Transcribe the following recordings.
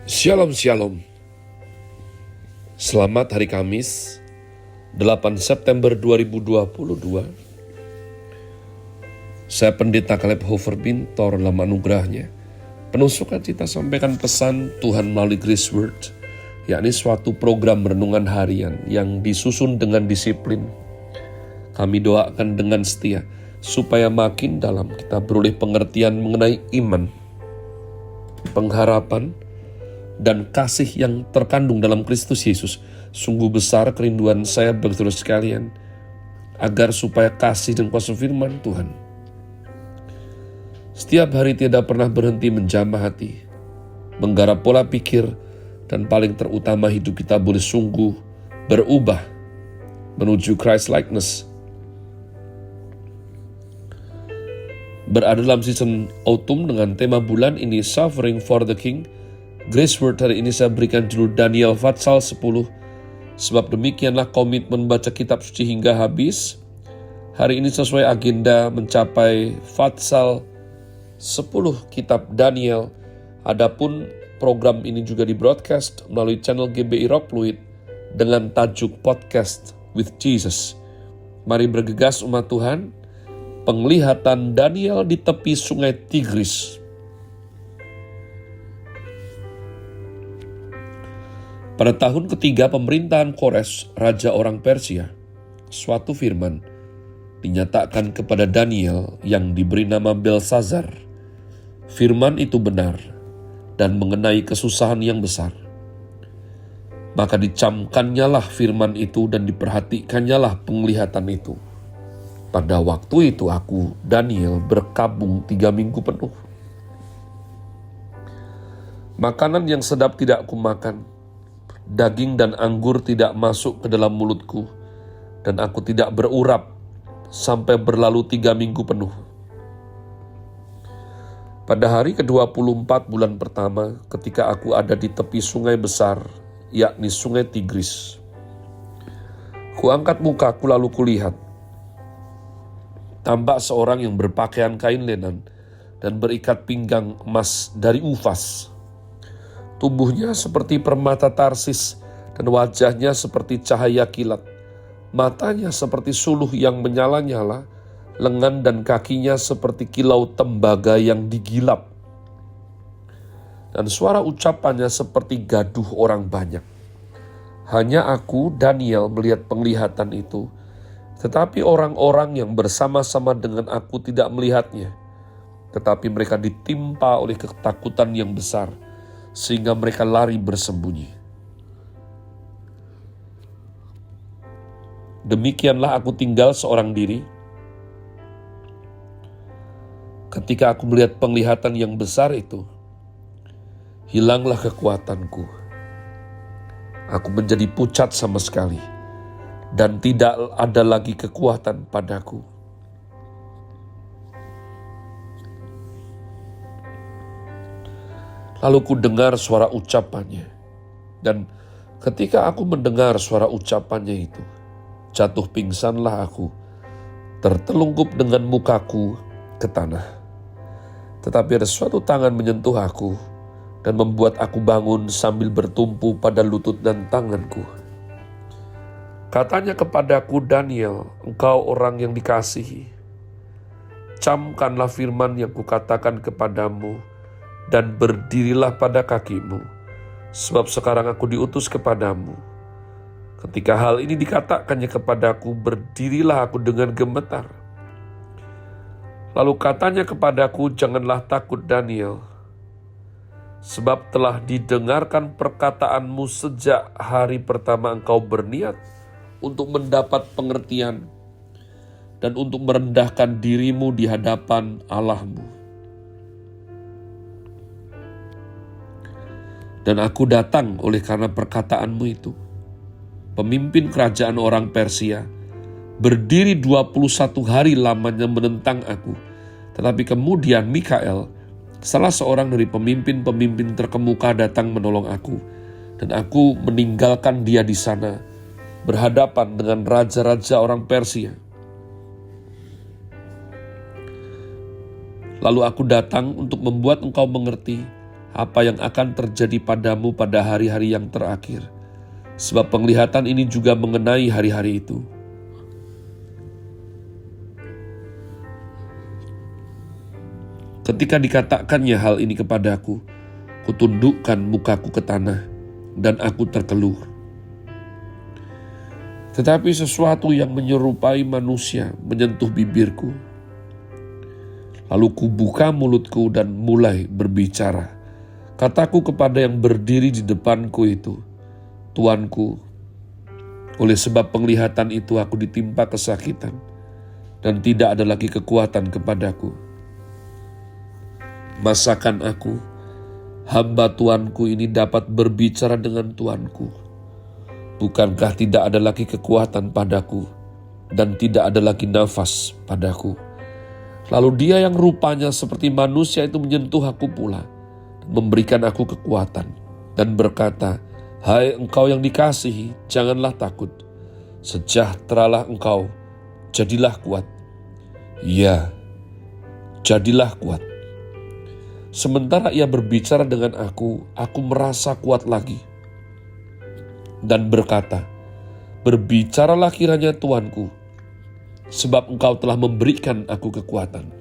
Shalom Shalom. Selamat hari Kamis 8 September 2022. Saya Pendeta Caleb Hofer Bintor dalam anugerahnya penuh sukacita sampaikan pesan Tuhan melalui Grace Word, yakni suatu program renungan harian yang disusun dengan disiplin. Kami doakan dengan setia supaya makin dalam kita beroleh pengertian mengenai iman, pengharapan, dan kasih yang terkandung dalam Kristus Yesus. Sungguh besar kerinduan saya bagi saudara sekalian, agar supaya kasih dan kuasa firman Tuhan setiap hari tidak pernah berhenti menjamah hati, menggarap pola pikir, dan paling terutama hidup kita boleh sungguh berubah menuju Christ likeness. Berada dalam season autumn dengan tema bulan ini Suffering for the King. Grace Word hari ini saya berikan judul Daniel Fatsal 10. Sebab demikianlah komitmen baca kitab suci hingga habis. Hari ini sesuai agenda mencapai Fatsal 10 kitab Daniel. Adapun program ini juga di broadcast melalui channel GBI Rock Fluid dengan tajuk Podcast with Jesus. Mari bergegas umat Tuhan. Penglihatan Daniel di tepi sungai Tigris. Pada tahun ketiga pemerintahan Kores, raja orang Persia, suatu firman dinyatakan kepada Daniel yang diberi nama Belsazar. Firman itu benar dan mengenai kesusahan yang besar. Maka dicamkannyalah firman itu dan diperhatikannyalah penglihatan itu. Pada waktu itu aku, Daniel, berkabung 3 minggu penuh. Makanan yang sedap tidak kumakan, daging dan anggur tidak masuk ke dalam mulutku, dan aku tidak berurap sampai berlalu 3 minggu penuh. Pada hari ke-24 bulan pertama, ketika aku ada di tepi sungai besar, yakni sungai Tigris, kuangkat mukaku lalu kulihat. Tampak seorang yang berpakaian kain lenan dan berikat pinggang emas dari Ufas. Tubuhnya seperti permata Tarsis dan wajahnya seperti cahaya kilat. Matanya seperti suluh yang menyala-nyala, lengan dan kakinya seperti kilau tembaga yang digilap. Dan suara ucapannya seperti gaduh orang banyak. Hanya aku, Daniel, melihat penglihatan itu, tetapi orang-orang yang bersama-sama dengan aku tidak melihatnya. Tetapi mereka ditimpa oleh ketakutan yang besar, sehingga mereka lari bersembunyi. Demikianlah aku tinggal seorang diri. Ketika aku melihat penglihatan yang besar itu, hilanglah kekuatanku. Aku menjadi pucat sama sekali, dan tidak ada lagi kekuatan padaku. Lalu ku dengar suara ucapannya, dan ketika aku mendengar suara ucapannya itu, jatuh pingsanlah aku, tertelungkup dengan mukaku ke tanah. Tetapi ada suatu tangan menyentuh aku, dan membuat aku bangun sambil bertumpu pada lutut dan tanganku. Katanya kepadaku, Daniel, engkau orang yang dikasihi. Camkanlah firman yang kukatakan kepadamu, dan berdirilah pada kakimu, sebab sekarang aku diutus kepadamu. Ketika hal ini dikatakannya kepadaku, berdirilah aku dengan gemetar. Lalu katanya kepadaku, janganlah takut Daniel, sebab telah didengarkan perkataanmu sejak hari pertama engkau berniat untuk mendapat pengertian dan untuk merendahkan dirimu di hadapan Allahmu. Dan aku datang oleh karena perkataanmu itu. Pemimpin kerajaan orang Persia berdiri 21 hari lamanya menentang aku. Tetapi kemudian Mikael, salah seorang dari pemimpin-pemimpin terkemuka, datang menolong aku. Dan aku meninggalkan dia di sana, berhadapan dengan raja-raja orang Persia. Lalu aku datang untuk membuat engkau mengerti apa yang akan terjadi padamu pada hari-hari yang terakhir. Sebab penglihatan ini juga mengenai hari-hari itu. Ketika dikatakannya hal ini kepadaku, kutundukkan mukaku ke tanah, dan aku terkeluh. Tetapi sesuatu yang menyerupai manusia menyentuh bibirku. Lalu kubuka mulutku dan mulai berbicara. Kataku kepada yang berdiri di depanku itu, Tuanku, oleh sebab penglihatan itu aku ditimpa kesakitan, dan tidak ada lagi kekuatan kepadaku. Masakan aku, hamba Tuanku ini dapat berbicara dengan Tuanku? Bukankah tidak ada lagi kekuatan padaku, dan tidak ada lagi nafas padaku? Lalu dia yang rupanya seperti manusia itu menyentuh aku pula, memberikan aku kekuatan, dan berkata, Hai engkau yang dikasihi, janganlah takut. Sejahteralah engkau, jadilah kuat. Ya, jadilah kuat. Sementara ia berbicara dengan aku merasa kuat lagi. Dan berkata, Berbicaralah kiranya Tuanku, sebab engkau telah memberikan aku kekuatan.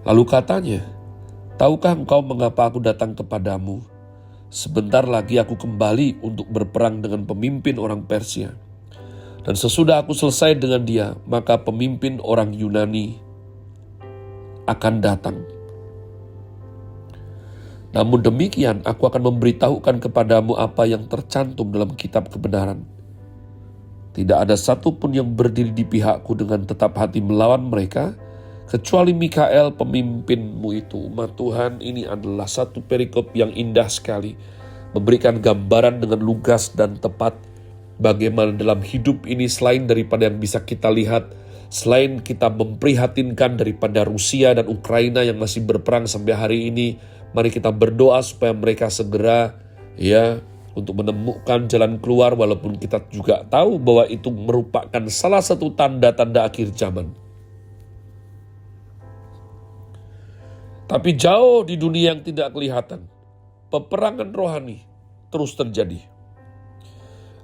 Lalu katanya, Tahukah engkau mengapa aku datang kepadamu? Sebentar lagi aku kembali untuk berperang dengan pemimpin orang Persia. Dan sesudah aku selesai dengan dia, maka pemimpin orang Yunani akan datang. Namun demikian, aku akan memberitahukan kepadamu apa yang tercantum dalam kitab kebenaran. Tidak ada satupun yang berdiri di pihakku dengan tetap hati melawan mereka, kecuali Mikael pemimpinmu itu. Umat Tuhan, ini adalah satu perikop yang indah sekali. Memberikan gambaran dengan lugas dan tepat bagaimana dalam hidup ini selain daripada yang bisa kita lihat, selain kita memprihatinkan daripada Rusia dan Ukraina yang masih berperang sampai hari ini, mari kita berdoa supaya mereka segera untuk menemukan jalan keluar, walaupun kita juga tahu bahwa itu merupakan salah satu tanda-tanda akhir zaman. Tapi jauh di dunia yang tidak kelihatan, peperangan rohani terus terjadi.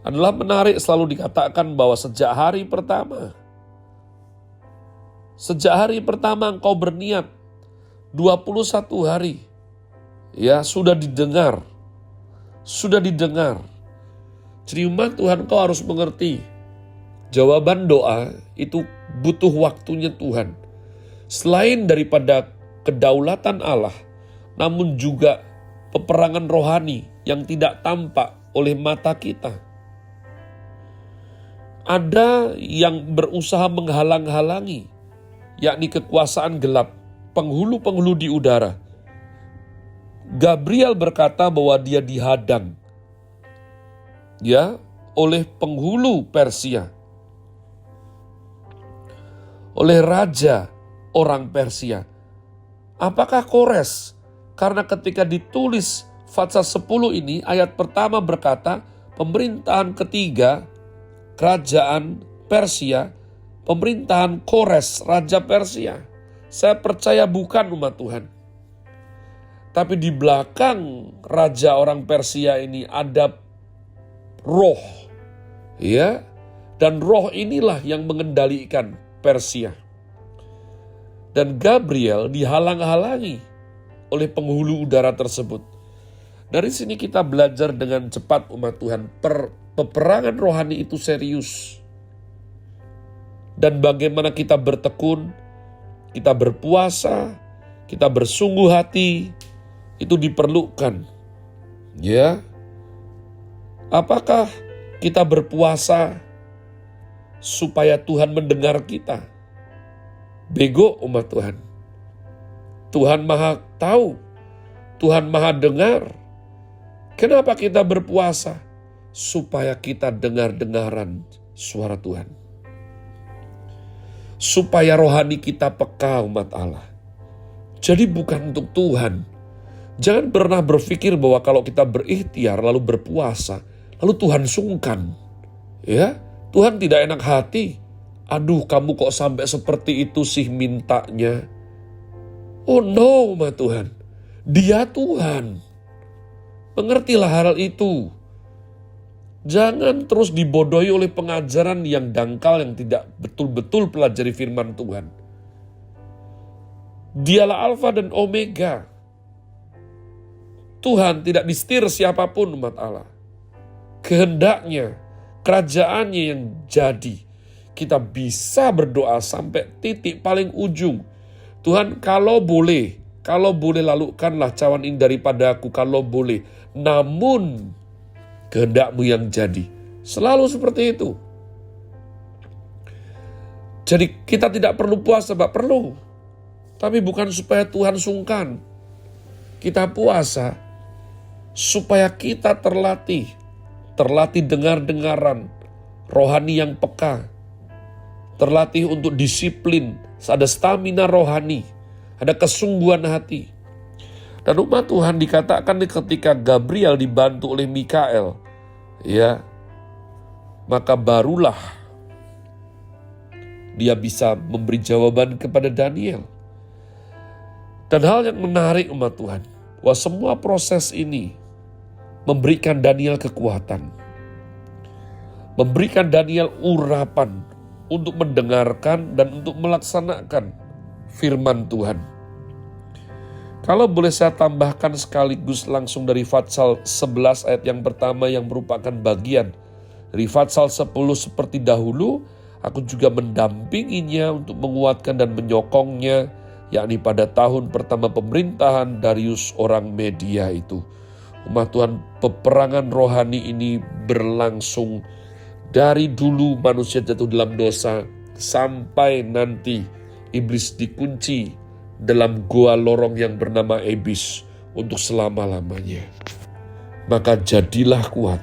Adalah menarik selalu dikatakan bahwa sejak hari pertama engkau berniat, 21 hari, sudah didengar. Jadi umat Tuhan, kau harus mengerti, jawaban doa itu butuh waktunya Tuhan. Selain daripada kedaulatan Allah, namun juga peperangan rohani yang tidak tampak oleh mata kita. Ada yang berusaha menghalang-halangi, yakni kekuasaan gelap, penghulu-penghulu di udara. Gabriel berkata bahwa dia dihadang oleh penghulu Persia, oleh raja orang Persia. Apakah Kores? Karena ketika ditulis Fatsal 10 ini, ayat pertama berkata, pemerintahan ketiga kerajaan Persia, pemerintahan Kores, raja Persia. Saya percaya bukan, umat Tuhan. Tapi di belakang raja orang Persia ini ada roh. Dan roh inilah yang mengendalikan Persia. Dan Gabriel dihalang-halangi oleh penghulu udara tersebut. Dari sini kita belajar dengan cepat, umat Tuhan, peperangan rohani itu serius. Dan bagaimana kita bertekun, kita berpuasa, kita bersungguh hati, itu diperlukan. Apakah kita berpuasa supaya Tuhan mendengar kita? Bego, umat Tuhan. Tuhan Maha tahu, Tuhan Maha dengar. Kenapa kita berpuasa? Supaya kita dengar-dengaran suara Tuhan. Supaya rohani kita peka, umat Allah. Jadi bukan untuk Tuhan. Jangan pernah berpikir bahwa kalau kita berikhtiar lalu berpuasa, lalu Tuhan sungkan. Tuhan tidak enak hati. Aduh, kamu kok sampai seperti itu sih mintanya. Oh no, Tuhan. Dia Tuhan. Mengertilah hal itu. Jangan terus dibodohi oleh pengajaran yang dangkal yang tidak betul-betul pelajari firman Tuhan. Dialah Alfa dan Omega. Tuhan tidak disetir siapapun umat Allah. Kehendaknya, kerajaannya yang jadi. Kita bisa berdoa sampai titik paling ujung. Tuhan, kalau boleh lalukanlah cawan ini daripada aku, kalau boleh. Namun kehendak-Mu yang jadi. Selalu seperti itu. Jadi kita tidak perlu puasa, perlu. Tapi bukan supaya Tuhan sungkan. Kita puasa supaya kita terlatih dengar-dengaran, rohani yang peka, terlatih untuk disiplin, ada stamina rohani, ada kesungguhan hati. Dan umat Tuhan dikatakan ketika Gabriel dibantu oleh Mikael, ya, maka barulah dia bisa memberi jawaban kepada Daniel. Dan hal yang menarik umat Tuhan, bahwa semua proses ini memberikan Daniel kekuatan, memberikan Daniel urapan untuk mendengarkan dan untuk melaksanakan firman Tuhan. Kalau boleh saya tambahkan sekaligus langsung dari Fatsal 11 ayat yang pertama yang merupakan bagian dari Fatsal 10, seperti dahulu, aku juga mendampinginya untuk menguatkan dan menyokongnya, yakni pada tahun pertama pemerintahan Darius orang Media itu. Umat Tuhan, peperangan rohani ini berlangsung dari dulu manusia jatuh dalam dosa sampai nanti iblis dikunci dalam gua lorong yang bernama Abis untuk selama-lamanya. Maka jadilah kuat.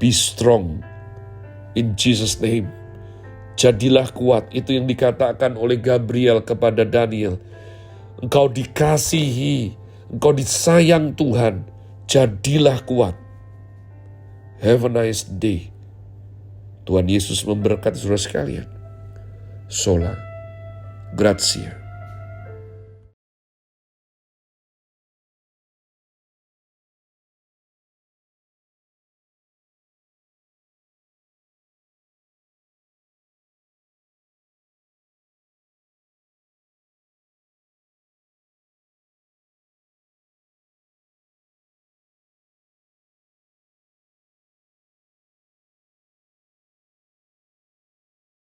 Be strong in Jesus' name. Jadilah kuat, itu yang dikatakan oleh Gabriel kepada Daniel. Engkau dikasihi, engkau disayang Tuhan, jadilah kuat. Have a nice day. Tuhan Yesus memberkati saudara sekalian. Sola Grazie.